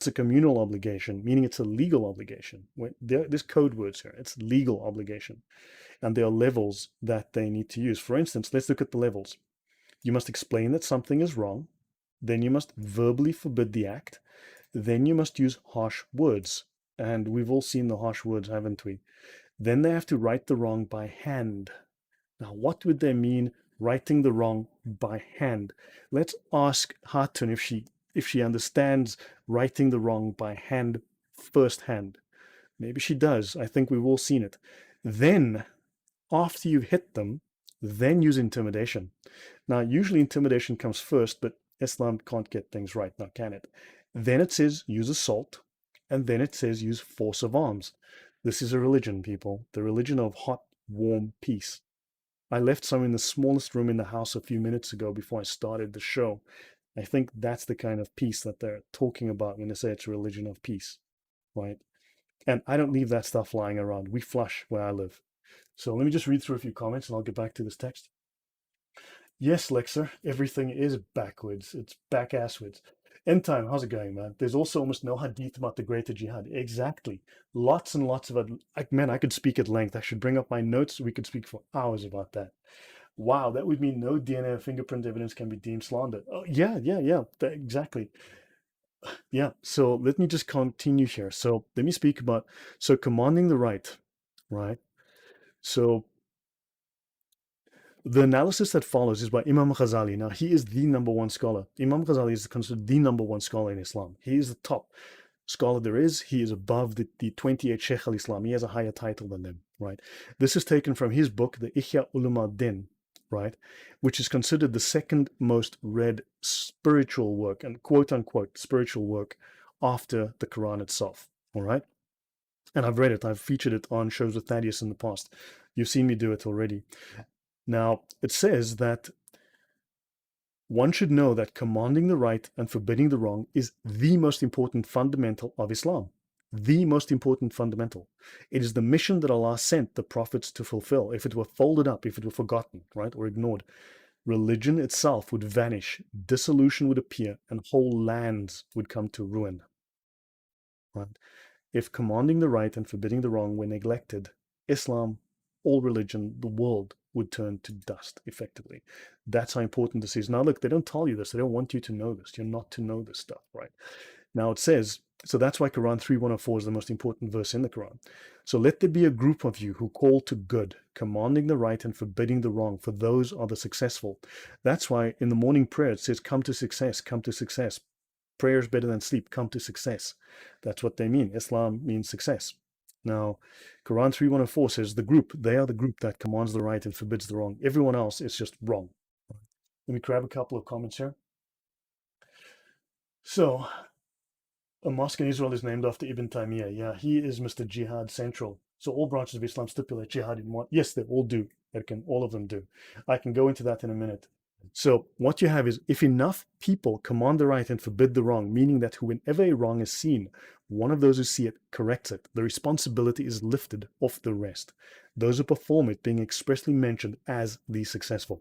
It's a communal obligation, meaning it's a legal obligation. There's code words here. It's legal obligation. And there are levels that they need to use. For instance, let's look at the levels. You must explain that something is wrong. Then you must verbally forbid the act. Then you must use harsh words. And we've all seen the harsh words, haven't we? Then they have to right the wrong by hand. Now, what would they mean righting the wrong by hand? Let's ask Hatun if she understands righting the wrong by hand firsthand. Maybe she does. I think we've all seen it. Then, after you've hit them, then use intimidation. Now, usually intimidation comes first, but Islam can't get things right now, can it? Then it says use assault, and then it says use force of arms. This is a religion, people, the religion of hot, warm peace. I left some in the smallest room in the house a few minutes ago before I started the show. I think that's the kind of peace that they're talking about when they say it's a religion of peace, right? And I don't leave that stuff lying around. We flush where I live. So let me just read through a few comments and I'll get back to this text. Yes, Lexer, everything is backwards. It's back-asswards. End time, how's it going, man? There's also almost no hadith about the greater jihad. Exactly. Lots and lots of it. Man, I could speak at length. I should bring up my notes. We could speak for hours about that. Wow, that would mean no DNA or fingerprint evidence can be deemed slander. Oh, yeah, exactly. Yeah, so let me just continue here. So let me speak about, so commanding the right? So the analysis that follows is by Imam Ghazali. Now, he is the number one scholar. Imam Ghazali is considered the number one scholar in Islam. He is the top scholar there is. He is above the 28 Sheikh al-Islam. He has a higher title than them, right? This is taken from his book, the Ihya Ulum Din, right? Which is considered the second most read spiritual work, and quote unquote spiritual work, after the Quran itself, all right? And I've read it. I've featured it on shows with Thaddeus in the past. You've seen me do it already. Now, it says that one should know that commanding the right and forbidding the wrong is the most important fundamental of Islam. The most important fundamental. It is the mission that Allah sent the prophets to fulfill. If it were folded up, if it were forgotten, right, or ignored, religion itself would vanish, dissolution would appear, and whole lands would come to ruin. Right? If commanding the right and forbidding the wrong were neglected, Islam, all religion, the world would turn to dust, effectively. That's how important this is. Now, look, they don't tell you this. They don't want you to know this. You're not to know this stuff, right? Now, it says, so that's why Quran 3:104 is the most important verse in the Quran. So let there be a group of you who call to good, commanding the right and forbidding the wrong, for those are the successful. That's why in the morning prayer it says, come to success, come to success. Prayer is better than sleep, come to success. That's what they mean. Islam means success. Now, Quran 3:104 says the group, they are the group that commands the right and forbids the wrong. Everyone else is just wrong. Let me grab a couple of comments here. So, a mosque in Israel is named after Ibn Taymiyyah. Yeah, he is Mr. Jihad Central. So all branches of Islam stipulate jihad in one. Yes, they all do. All of them do. I can go into that in a minute. So what you have is, if enough people command the right and forbid the wrong, meaning that whenever a wrong is seen, one of those who see it corrects it. The responsibility is lifted off the rest. Those who perform it being expressly mentioned as the successful.